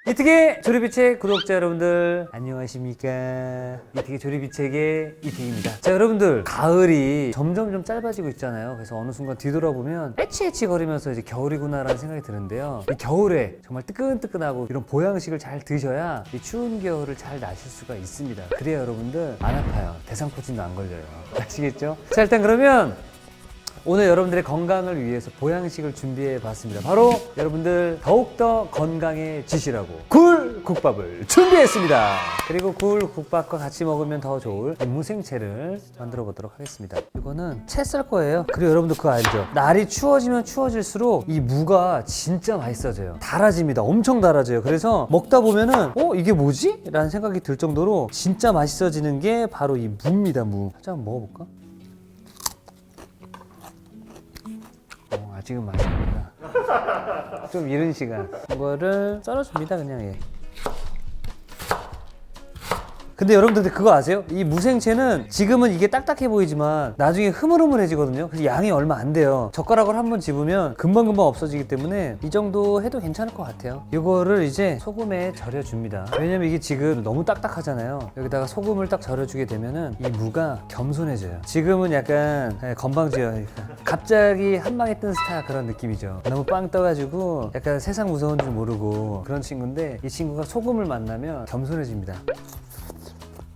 이특의 조리비책 구독자 여러분들 안녕하십니까. 이특의 조리비책의 이특입니다. 자, 여러분들 가을이 점점 좀 짧아지고 있잖아요. 그래서 어느 순간 뒤돌아보면 애치애치 거리면서 이제 겨울이구나 라는 생각이 드는데요, 이 겨울에 정말 뜨끈뜨끈하고 이런 보양식을 잘 드셔야 이 추운 겨울을 잘 나실 수가 있습니다. 그래야 여러분들 안 아파요. 대상포진도 안 걸려요. 아시겠죠? 자, 일단 그러면 오늘 여러분들의 건강을 위해서 보양식을 준비해 봤습니다. 바로 여러분들 더욱더 건강해지시라고 굴국밥을 준비했습니다. 그리고 굴국밥과 같이 먹으면 더 좋을 무생채를 만들어 보도록 하겠습니다. 이거는 채 썰 거예요. 그리고 여러분들 그거 알죠? 날이 추워지면 추워질수록 이 무가 진짜 맛있어져요. 달아집니다. 엄청 달아져요. 그래서 먹다 보면은 이게 뭐지? 라는 생각이 들 정도로 진짜 맛있어지는 게 바로 이 무입니다. 무. 살짝 한번 먹어볼까? 아직은 맛있습니다. 좀 이른 시간 이거를 썰어줍니다. 그냥. 예. 근데 여러분들 그거 아세요? 이 무생채는 지금은 이게 딱딱해 보이지만 나중에 흐물흐물해지거든요. 그래서 양이 얼마 안 돼요. 젓가락을 한번 집으면 금방금방 없어지기 때문에 이 정도 해도 괜찮을 것 같아요. 이거를 이제 소금에 절여줍니다. 왜냐면 이게 지금 너무 딱딱하잖아요. 여기다가 소금을 딱 절여주게 되면은 이 무가 겸손해져요. 지금은 약간 건방져요. 갑자기 한 방에 뜬 스타 그런 느낌이죠. 너무 빵 떠가지고 약간 세상 무서운 줄 모르고 그런 친구인데, 이 친구가 소금을 만나면 겸손해집니다.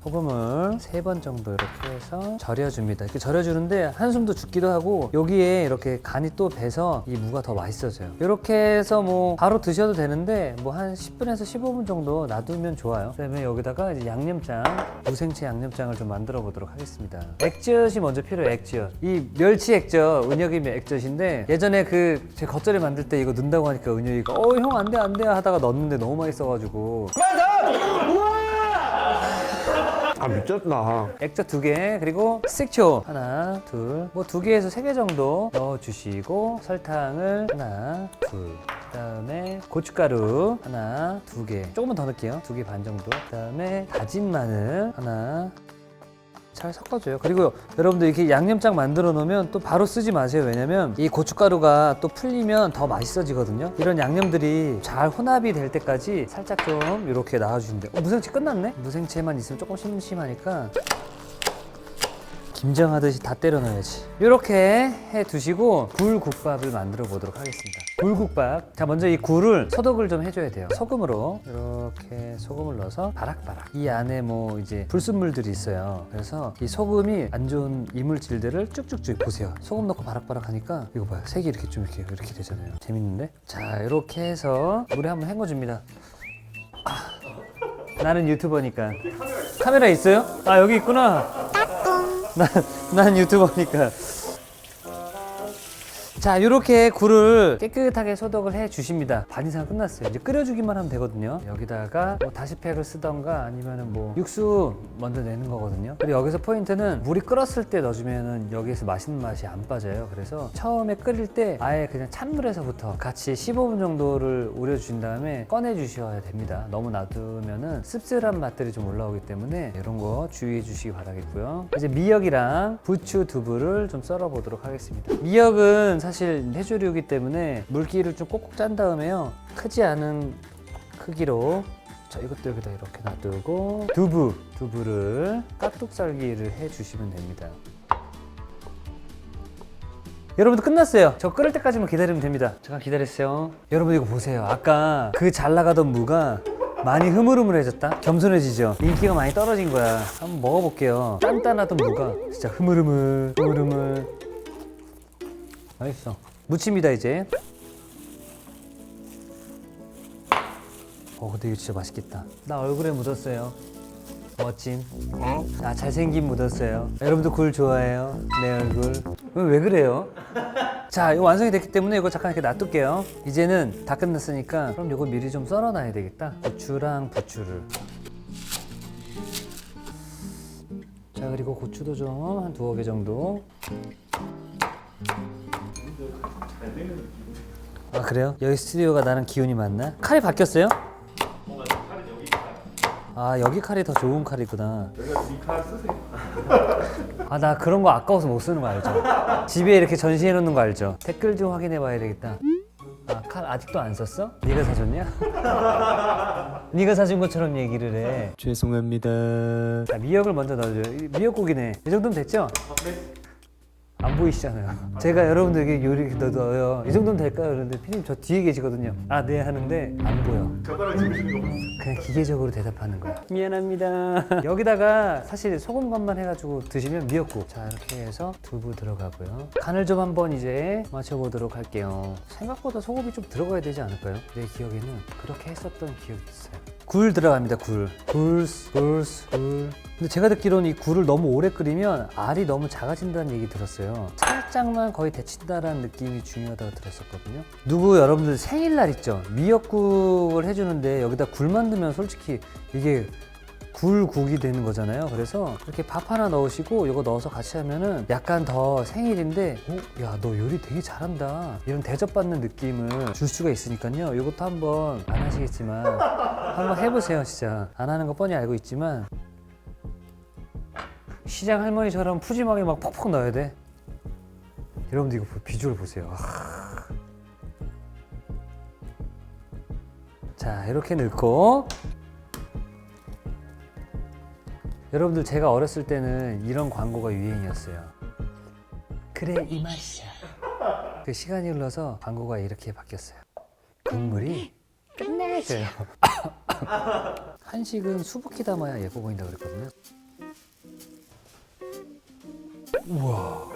소금을 3번 정도 이렇게 해서 절여줍니다. 이렇게 절여주는데 한숨도 죽기도 하고 여기에 이렇게 간이 또 배서 이 무가 더 맛있어져요. 이렇게 해서 뭐 바로 드셔도 되는데 뭐 한 10분에서 15분 정도 놔두면 좋아요. 그다음에 여기다가 이제 양념장, 무생채 양념장을 좀 만들어 보도록 하겠습니다. 액젓이 먼저 필요해요. 액젓. 이 멸치 액젓, 은혁이 액젓인데 예전에 제 겉절이 만들 때 이거 넣는다고 하니까 은혁이가 형 안 돼 하다가 넣었는데 너무 맛있어가지고 미쳤다. 액젓 2개, 그리고 식초 하나, 둘, 뭐 2개에서 3개 정도 넣어주시고, 설탕을 하나, 둘, 그 다음에 고춧가루 하나, 2개, 조금만 더 넣을게요. 2개 반 정도. 그 다음에 다진 마늘 하나. 잘 섞어줘요. 그리고 여러분들 이렇게 양념장 만들어 놓으면 또 바로 쓰지 마세요. 왜냐면 이 고춧가루가 또 풀리면 더 맛있어지거든요. 이런 양념들이 잘 혼합이 될 때까지 살짝 좀 이렇게 놔주시면 돼요. 무생채 끝났네? 무생채만 있으면 조금 심심하니까 김장하듯이 다 때려 넣어야지. 이렇게 해 두시고 굴국밥을 만들어 보도록 하겠습니다. 굴국밥. 자, 먼저 이 굴을 소독을 좀 해줘야 돼요. 소금으로 이렇게 소금을 넣어서 바락바락. 이 안에 뭐 이제 불순물들이 있어요. 그래서 이 소금이 안 좋은 이물질들을 쭉쭉쭉 보세요. 소금 넣고 바락바락 하니까 이거 봐요. 색이 이렇게 좀 이렇게 되잖아요. 재밌는데? 자, 이렇게 해서 물에 한번 헹궈줍니다. 나는 유튜버니까. 카메라 있어요? 아, 여기 있구나. 난 유튜버니까. 자, 이렇게 굴을 깨끗하게 소독을 해 주십니다. 반 이상 끝났어요. 이제 끓여주기만 하면 되거든요. 여기다가 뭐 다시팩을 쓰던가 아니면은 뭐 육수 먼저 내는 거거든요. 그리고 여기서 포인트는 물이 끓었을 때 넣어주면은 여기에서 맛있는 맛이 안 빠져요. 그래서 처음에 끓일 때 아예 그냥 찬물에서부터 같이 15분 정도를 우려주신 다음에 꺼내 주셔야 됩니다. 너무 놔두면은 씁쓸한 맛들이 좀 올라오기 때문에 이런 거 주의해 주시기 바라겠고요. 이제 미역이랑 부추, 두부를 좀 썰어 보도록 하겠습니다. 미역은 사실 해조류이기 때문에 물기를 좀 꼭꼭 짠 다음에요, 크지 않은 크기로, 자, 이것도 여기다 이렇게 놔두고, 두부를 깍둑 썰기를 해주시면 됩니다. 여러분들 끝났어요. 저 끓을 때까지만 기다리면 됩니다. 잠깐 기다렸어요. 여러분 이거 보세요. 아까 그 잘 나가던 무가 많이 흐물흐물해졌다? 겸손해지죠? 인기가 많이 떨어진 거야. 한번 먹어볼게요. 단단하던 무가 진짜 흐물흐물 맛있어. 무칩니다 이제. 근데 이거 진짜 맛있겠다. 나 얼굴에 묻었어요. 멋짐. 나 잘생김 묻었어요. 여러분도 굴 좋아해요? 내 얼굴. 왜 그래요? 자, 이거 완성이 됐기 때문에 이거 잠깐 이렇게 놔둘게요. 이제는 다 끝났으니까 그럼 이거 미리 좀 썰어놔야 되겠다. 고추랑 부추를. 자, 그리고 고추도 좀 한 2개 정도. 아, 그래요? 여기 스튜디오가 나랑 기운이 맞나? 칼이 바뀌었어요? 아, 여기 칼이 더 좋은 칼이구나. 여기가 이 칼 쓰세요. 아, 나 그런 거 아까워서 못 쓰는 거 알죠? 집에 이렇게 전시해 놓는 거 알죠? 댓글 좀 확인해 봐야 되겠다. 아, 칼 아직도 안 썼어? 네가 사줬냐? 네가 사준 것처럼 얘기를 해. 죄송합니다. 자, 미역을 먼저 넣어줘요. 미역국이네. 이 정도면 됐죠? 안 보이시잖아요. 제가 여러분들에게 요리 넣어요. 이 정도면 될까요? 그런데 피디님 저 뒤에 계시거든요. 아, 네 하는데 안 보여. 젓가락 집으시는 거 봤어요. 그냥 기계적으로 대답하는 거야. 미안합니다. 여기다가 사실 소금간만 해가지고 드시면 미역국. 자, 이렇게 해서 두부 들어가고요. 간을 좀 한번 이제 맞춰보도록 할게요. 생각보다 소금이 좀 들어가야 되지 않을까요? 내 기억에는 그렇게 했었던 기억이 있어요. 굴 들어갑니다. 굴. 굴. 근데 제가 듣기로는 이 굴을 너무 오래 끓이면 알이 너무 작아진다는 얘기 들었어요. 살짝만 거의 데친다라는 느낌이 중요하다고 들었었거든요. 누구 여러분들 생일날 있죠? 미역국을 해주는데 여기다 굴만 넣으면 솔직히 이게 굴국이 되는 거잖아요. 그래서 이렇게 밥 하나 넣으시고 이거 넣어서 같이 하면은 약간 더 생일인데 야, 너 요리 되게 잘한다 이런 대접받는 느낌을 줄 수가 있으니까요. 이것도 한번 안 하시겠지만 한번 해보세요. 진짜 안 하는 거 뻔히 알고 있지만 시장 할머니처럼 푸짐하게 막 퍽퍽 넣어야 돼. 여러분들 이거 비주얼 보세요. 자, 이렇게 넣고 여러분들 제가 어렸을 때는 이런 광고가 유행이었어요. 그래 이 맛이야. 그 시간이 흘러서 광고가 이렇게 바뀌었어요. 국물이 끝내줘요. 한식은 수북히 담아야 예뻐 보인다 그랬거든요. 우와.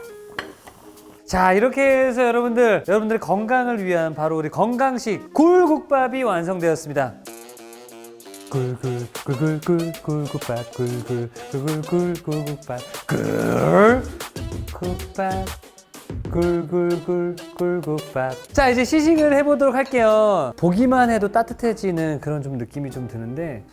자, 이렇게 해서 여러분들의 건강을 위한 바로 우리 건강식 굴국밥이 완성되었습니다. 굴국밥 굴국밥. 자, 이제 시식을 해보도록 할게요. 보기만 해도 따뜻해지는 그런 좀 느낌이 좀 드는데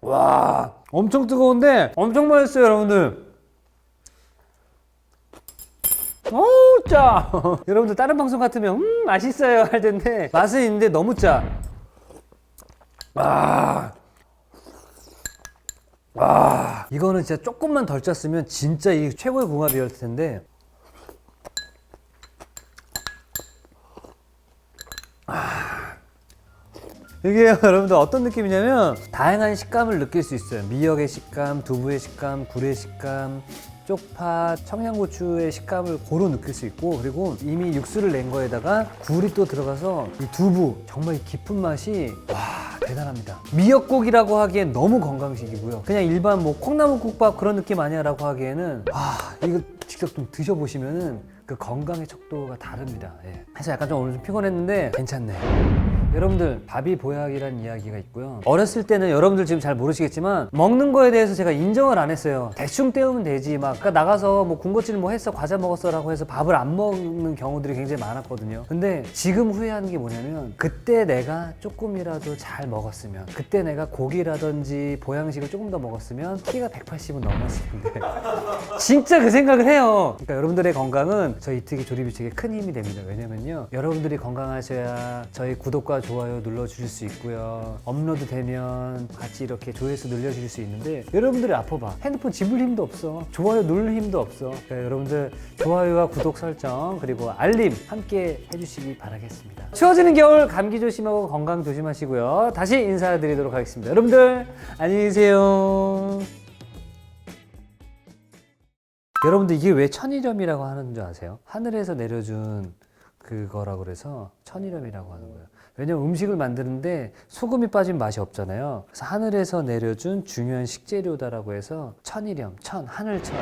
와, 엄청 뜨거운데 엄청 맛있어요, 여러분들. 오, 짜. 여러분들 다른 방송 같으면 맛있어요 할 텐데 맛은 있는데 너무 짜. 이거는 진짜 조금만 덜 짰으면 진짜 이 최고의 궁합이었을 텐데. 이게 여러분들 어떤 느낌이냐면 다양한 식감을 느낄 수 있어요. 미역의 식감, 두부의 식감, 굴의 식감, 쪽파, 청양고추의 식감을 고루 느낄 수 있고, 그리고 이미 육수를 낸 거에다가 굴이 또 들어가서 이 두부 정말 이 깊은 맛이 와, 대단합니다. 미역국이라고 하기엔 너무 건강식이고요. 그냥 일반 뭐 콩나물국밥 그런 느낌 아니야 라고 하기에는 이거 직접 좀 드셔보시면은 그 건강의 척도가 다릅니다. 예. 그래서 약간 좀 오늘 좀 피곤했는데 괜찮네. 여러분들 밥이 보약이라는 이야기가 있고요. 어렸을 때는 여러분들 지금 잘 모르시겠지만 먹는 거에 대해서 제가 인정을 안 했어요. 대충 때우면 되지 막 그러니까 나가서 뭐 군것질 뭐 했어 과자 먹었어 라고 해서 밥을 안 먹는 경우들이 굉장히 많았거든요. 근데 지금 후회하는 게 뭐냐면 그때 내가 조금이라도 잘 먹었으면, 그때 내가 고기라든지 보양식을 조금 더 먹었으면 키가 180은 넘었을 텐데 진짜 그 생각을 해요. 그러니까 여러분들의 건강은 저희 이특이 조리비책에 큰 힘이 됩니다. 왜냐면요, 여러분들이 건강하셔야 저희 구독과 좋아요 눌러주실 수 있고요. 업로드 되면 같이 이렇게 조회수 늘려주실 수 있는데 여러분들이 아파봐. 핸드폰 집을 힘도 없어. 좋아요 누를 힘도 없어. 그러니까 여러분들 좋아요와 구독 설정 그리고 알림 함께 해주시기 바라겠습니다. 추워지는 겨울 감기 조심하고 건강 조심하시고요. 다시 인사드리도록 하겠습니다. 여러분들 안녕히 계세요. 여러분들 이게 왜 천일염이라고 하는 줄 아세요? 하늘에서 내려준 그거라고 그래서 천일염이라고 하는 거예요. 왜냐면 음식을 만드는데 소금이 빠진 맛이 없잖아요. 그래서 하늘에서 내려준 중요한 식재료다라고 해서 천일염, 하늘천.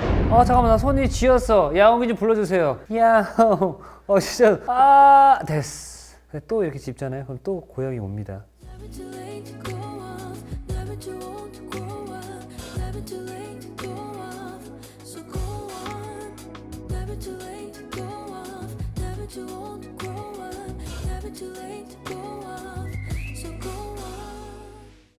잠깐만 나 손이 쥐었어. 야옹이 좀 불러주세요. 야옹. 진짜 됐어. 또 이렇게 짚잖아요. 그럼 또 고양이 옵니다. Never too late to grow up, never too old to grow up, never too late to